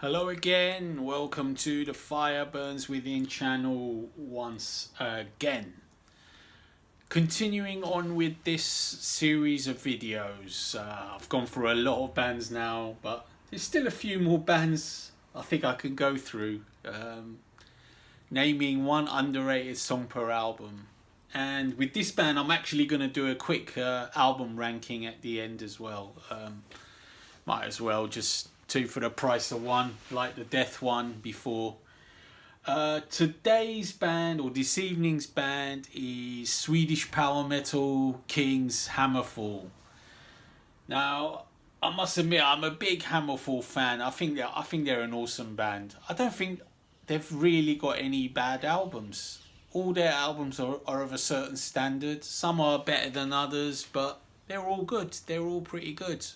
Hello again, welcome to the Fire Burns Within channel once again. Continuing on with this series of videos, I've gone through a lot of bands now, but there's still a few more bands I think I can go through, naming one underrated song per album. And with this band I'm actually going to do a quick album ranking at the end as well. Might as well just two for the price of one, like the Death one before. Today's band, or this evening's band, is Swedish power metal kings Hammerfall. Now, I must admit, I'm a big Hammerfall fan. I think they're an awesome band. I don't think they've really got any bad albums. All their albums are of a certain standard. Some are better than others, but they're all good. They're all pretty good.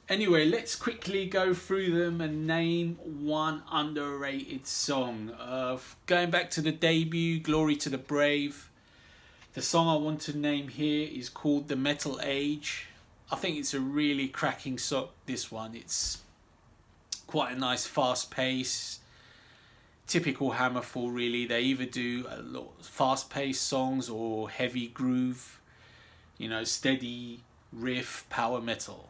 Anyway, let's quickly go through them and name one underrated song. Going back to the debut, Glory to the Brave, the song I want to name here is called The Metal Age. I think it's a really cracking song, this one. It's quite a nice fast pace, typical Hammerfall really. They either do a lot of fast paced songs or heavy groove, steady riff, power metal.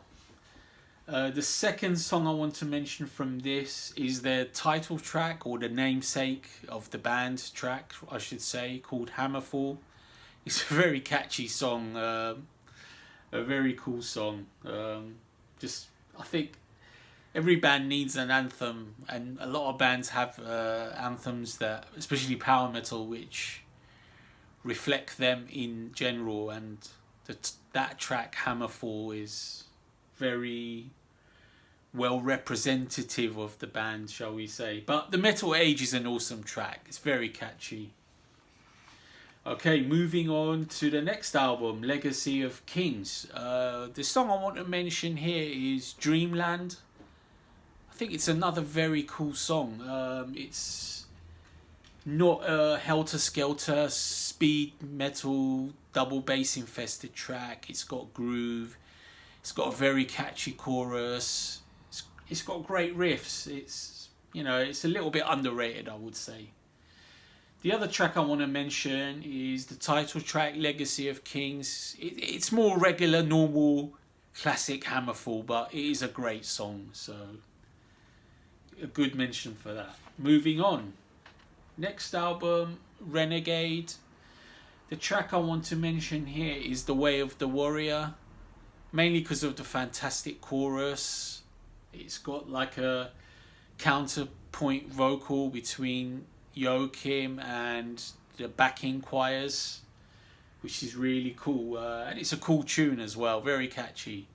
The second song I want to mention from this is their title track, or the namesake of the band track, I should say, called Hammerfall. It's a very catchy song, a very cool song. I think every band needs an anthem, and a lot of bands have anthems that, especially power metal, which reflect them in general. And that track, Hammerfall, is very well representative of the band, shall we say. But The Metal Age is an awesome track. It's very catchy. Okay, moving on to the next album, Legacy of Kings. The song I want to mention here is Dreamland. I think it's another very cool song. It's not a helter-skelter, speed metal, double bass infested track. It's got groove. It's got a very catchy chorus. It's got great riffs. It's a little bit underrated, I would say. The other track I want to mention is the title track, Legacy of Kings. It's more regular, normal, classic Hammerfall, but it is a great song, so a good mention for that. Moving on. Next album, Renegade. The track I want to mention here is The Way of the Warrior, mainly because of the fantastic chorus. It's got like a counterpoint vocal between Joachim and the backing choirs, which is really cool. And it's a cool tune as well, very catchy.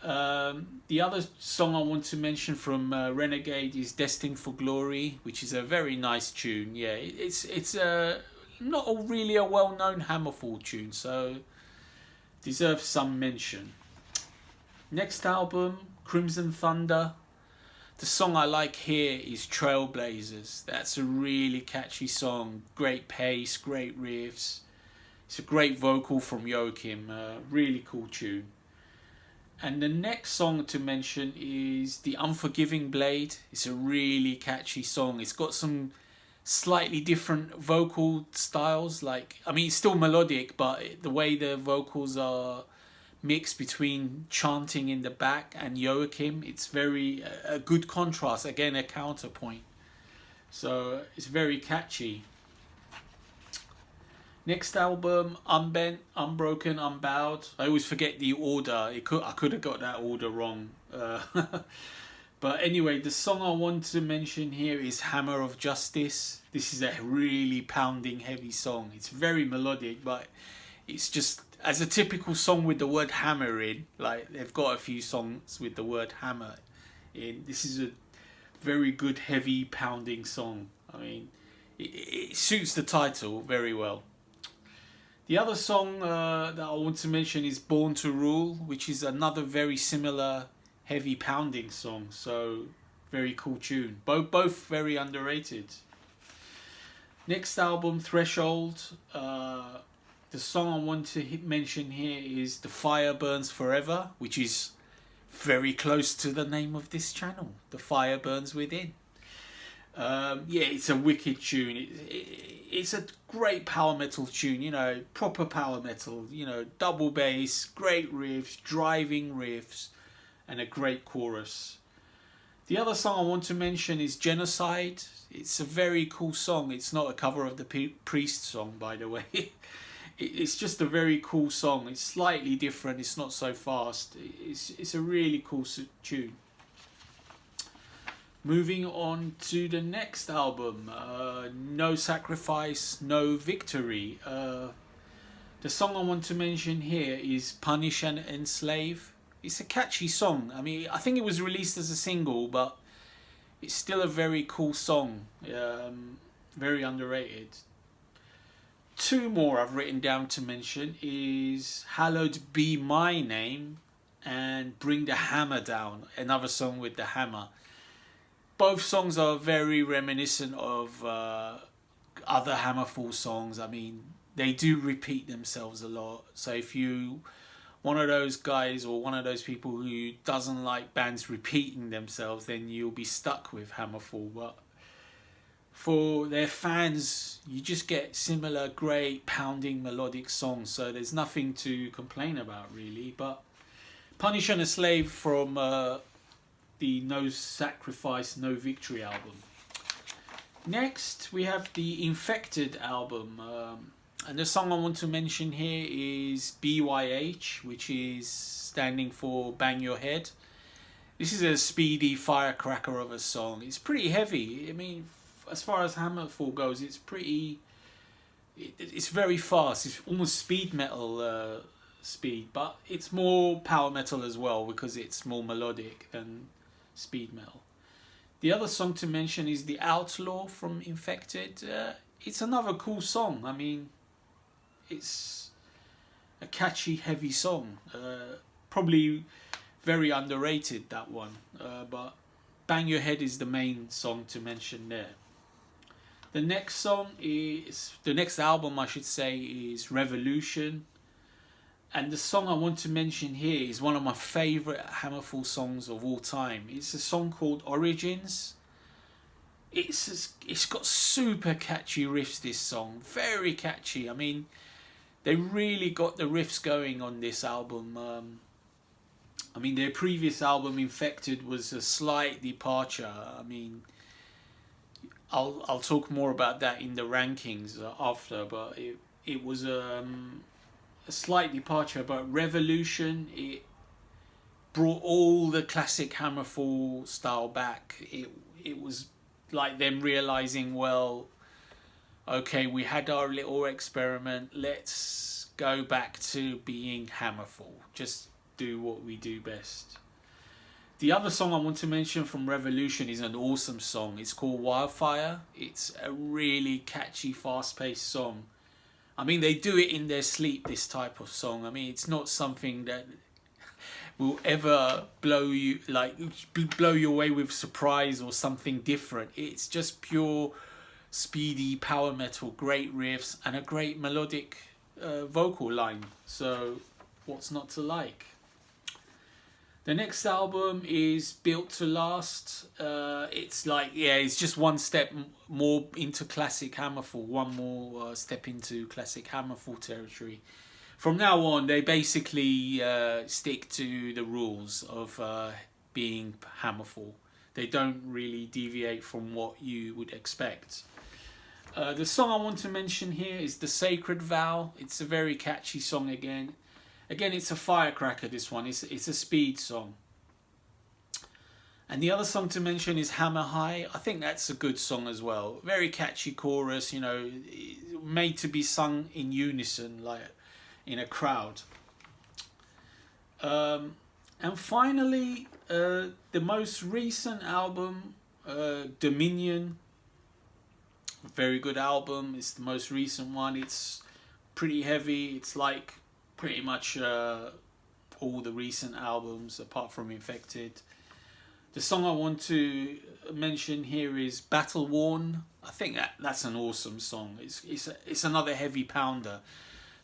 The other song I want to mention from Renegade is Destined for Glory, which is a very nice tune. Yeah, it's not really a well-known Hammerfall tune, so deserves some mention. Next album, Crimson Thunder. The song I like here is Trailblazers. That's a really catchy song. Great pace, great riffs. It's a great vocal from Joachim. Really cool tune. And the next song to mention is The Unforgiving Blade. It's a really catchy song. It's got some slightly different vocal styles. It's still melodic, but the way the vocals are mixed between chanting in the back and Joachim, it's very a good contrast, again a counterpoint, so it's very catchy. Next album, Unbent, Unbroken, Unbowed. I always forget the order. I could have got that order wrong. But anyway, the song I want to mention here is Hammer of Justice. This is a really pounding heavy song. It's very melodic, but it's just as a typical song with the word hammer in. Like, they've got a few songs with the word hammer in. This is a very good heavy pounding song. It suits the title very well. The other song that I want to mention is Born to Rule, which is another very similar heavy pounding song. So very cool tune. Both very underrated. Next album, Threshold. The song I want to mention here is The Fire Burns Forever, which is very close to the name of this channel, The Fire Burns Within. Yeah, it's a wicked tune. It's a great power metal tune, you know, proper power metal, you know, double bass, great riffs, driving riffs, and a great chorus. The other song I want to mention is Genocide. It's a very cool song. It's not a cover of the Priest song, by the way. It's just a very cool song. It's slightly different. It's not so fast. It's a really cool tune. Moving on to the next album, No Sacrifice, No Victory. The song I want to mention here is Punish and Enslave. It's a catchy song. I mean, I think it was released as a single, but it's still a very cool song. Very underrated. Two more I've written down to mention is Hallowed Be My Name and Bring the Hammer Down, another song with the hammer. Both songs are very reminiscent of other Hammerfall songs. I mean, they do repeat themselves a lot. So if you one of those guys or one of those people who doesn't like bands repeating themselves, then you'll be stuck with Hammerfall. But for their fans, you just get similar great pounding melodic songs, so there's nothing to complain about really. But Punish and Enslave from the No Sacrifice, No Victory album. Next we have the Infected album, and the song I want to mention here is BYH, which is standing for Bang Your Head. This is a speedy firecracker of a song. It's pretty heavy. I mean, as far as Hammerfall goes, it's very fast. It's almost speed metal speed, but it's more power metal as well because it's more melodic than speed metal. The other song to mention is The Outlaw from Infected. It's another cool song. I mean, it's a catchy, heavy song. Probably very underrated, that one. But Bang Your Head is the main song to mention there. The next album I should say is Revolution. And the song I want to mention here is one of my favourite Hammerfall songs of all time. It's a song called Origins. It's got super catchy riffs, this song. Very catchy. I mean, they really got the riffs going on this album. I mean, their previous album, Infected, was a slight departure. I mean, I'll talk more about that in the rankings after, but it was a slight departure. But Revolution, it brought all the classic Hammerfall style back. It was like them realizing, well, okay, we had our little experiment, let's go back to being Hammerfall, just do what we do best. The other song I want to mention from Revolution is an awesome song. It's called Wildfire. It's a really catchy, fast-paced song. I mean, they do it in their sleep, this type of song. I mean, it's not something that will ever blow you away with surprise or something different. It's just pure, speedy power metal, great riffs, and a great melodic vocal line. So, what's not to like? The next album is Built to Last. It's like, yeah, it's just one step more into classic Hammerfall, one more step into classic Hammerfall territory. From now on, they basically stick to the rules of being Hammerfall. They don't really deviate from what you would expect. The song I want to mention here is The Sacred Vow. It's a very catchy song again. Again, it's a firecracker, this one. It's a speed song. And the other song to mention is Hammer High. I think that's a good song as well. Very catchy chorus, you know, made to be sung in unison, like in a crowd. And finally, the most recent album, Dominion. Very good album. It's the most recent one. It's pretty heavy. It's like pretty much all the recent albums apart from Infected. The song I want to mention here is Battle Worn. I think that's an awesome song. It's another heavy pounder.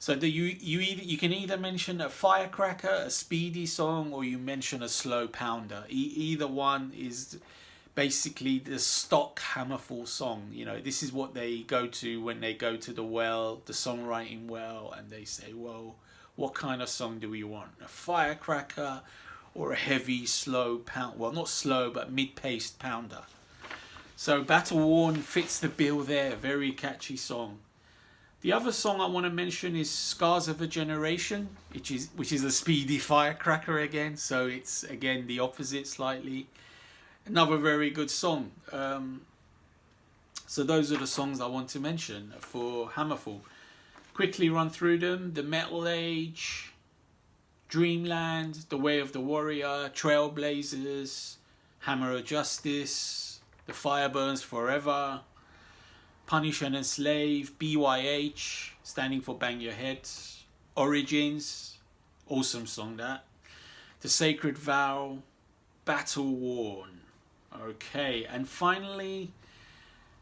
So you can either mention a firecracker, a speedy song, or you mention a slow pounder. Either one is basically the stock Hammerfall song. You know, this is what they go to when they go to the well, the songwriting well, and they say, well, what kind of song do we want? A firecracker or a heavy, slow pound? Well, not slow, but mid-paced pounder. So Battle Worn fits the bill there. Very catchy song. The other song I want to mention is Scars of a Generation, which is a speedy firecracker again. So it's again the opposite slightly. Another very good song. So those are the songs I want to mention for Hammerfall. Quickly run through them: The Metal Age, Dreamland, The Way of the Warrior, Trailblazers, Hammer of Justice, The Fire Burns Forever, Punish and Enslave, BYH, standing for Bang Your Head, Origins, awesome song that, The Sacred Vow, Battle Worn. Okay, and finally,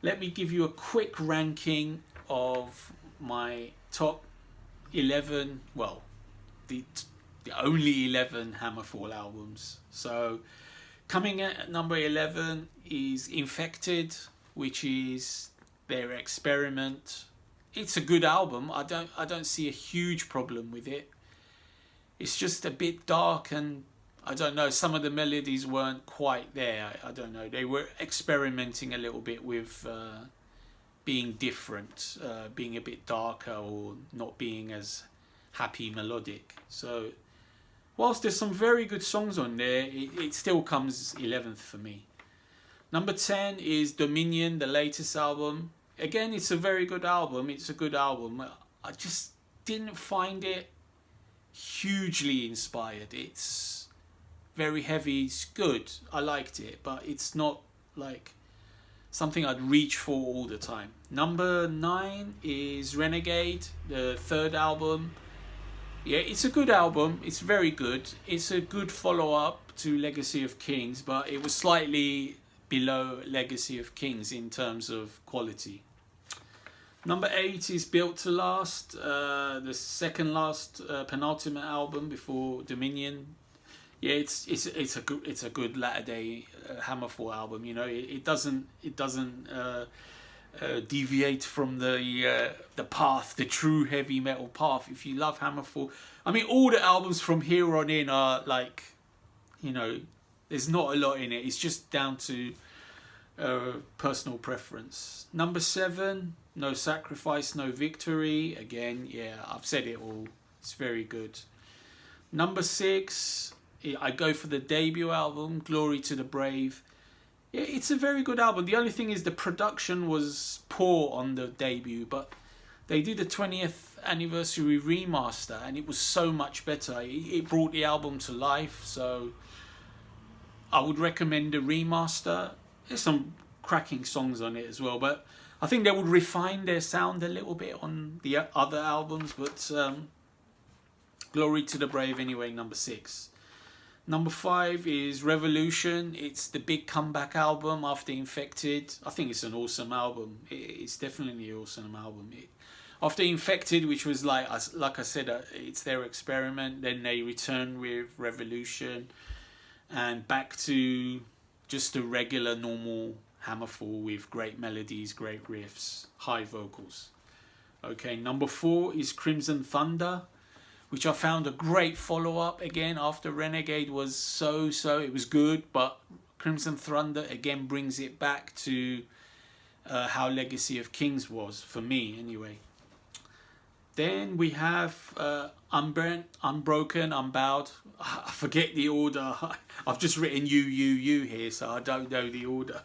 let me give you a quick ranking of my top 11, well, the only 11 Hammerfall albums. So coming at number 11 is Infected, which is their experiment. It's a good album. I don't see a huge problem with it. It's just a bit dark, and I don't know, some of the melodies weren't quite there. I don't know, they were experimenting a little bit with being different, being a bit darker, or not being as happy melodic. So whilst there's some very good songs on there, it still comes 11th for me. Number 10 is Dominion, the latest album. Again, it's a very good album. It's a good album. I just didn't find it hugely inspired. It's very heavy. It's good. I liked it, but it's not like something I'd reach for all the time. Number 9 is Renegade, the third album. Yeah, it's a good album. It's very good. It's a good follow-up to Legacy of Kings, but it was slightly below Legacy of Kings in terms of quality. Number 8 is Built to Last, the second last penultimate album before Dominion. Yeah, it's a good latter day Hammerfall album. You know, it doesn't deviate from the path, the true heavy metal path. If you love Hammerfall, I mean, all the albums from here on in are like, you know, there's not a lot in it. It's just down to personal preference. Number 7, No Sacrifice, No Victory. Again, yeah, I've said it all. It's very good. Number 6, I go for the debut album, Glory to the Brave. Yeah, it's a very good album. The only thing is the production was poor on the debut, but they did a 20th anniversary remaster and it was so much better. It brought the album to life, so I would recommend the remaster. There's some cracking songs on it as well, but I think they would refine their sound a little bit on the other albums, but Glory to the Brave anyway, number 6. Number 5 is Revolution. It's the big comeback album after Infected. I think it's an awesome album. It's definitely an awesome album. After Infected, which was like I said, it's their experiment, then they return with Revolution and back to just a regular, normal Hammerfall with great melodies, great riffs, high vocals. Okay, number 4 is Crimson Thunder, which I found a great follow-up again after Renegade was so, it was good, but Crimson Thunder again brings it back to how Legacy of Kings was, for me anyway. Then we have Unburnt, Unbroken, Unbowed. I forget the order. I've just written you here, so I don't know the order.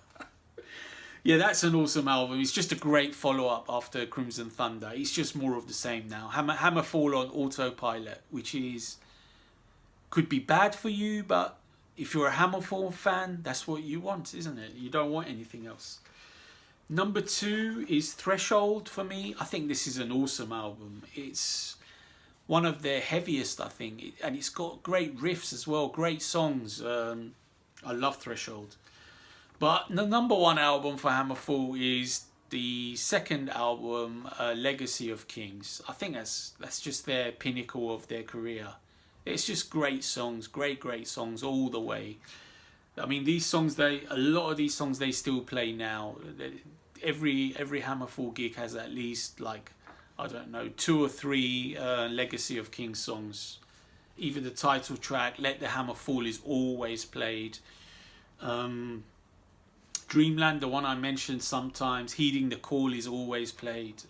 Yeah, that's an awesome album. It's just a great follow-up after Crimson Thunder. It's just more of the same now. Hammerfall on autopilot, which could be bad for you, but if you're a Hammerfall fan, that's what you want, isn't it? You don't want anything else. Number 2 is Threshold for me. I think this is an awesome album. It's one of their heaviest, I think, and it's got great riffs as well, great songs. I love Threshold. But the number 1 album for Hammerfall is the second album, Legacy of Kings. I think that's just their pinnacle of their career. It's just great songs, great songs all the way. I mean, these songs, a lot of these songs they still play now. Every Hammerfall gig has at least, like, I don't know, 2 or 3 Legacy of Kings songs. Even the title track, Let the Hammer Fall, is always played. Dreamland, the one I mentioned sometimes, Heeding the Call is always played.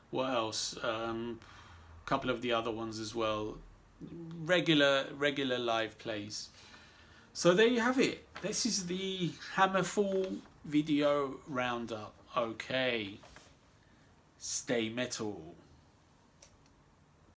What else? A couple of the other ones as well. Regular live plays. So there you have it. This is the Hammerfall video roundup. Okay. Stay metal.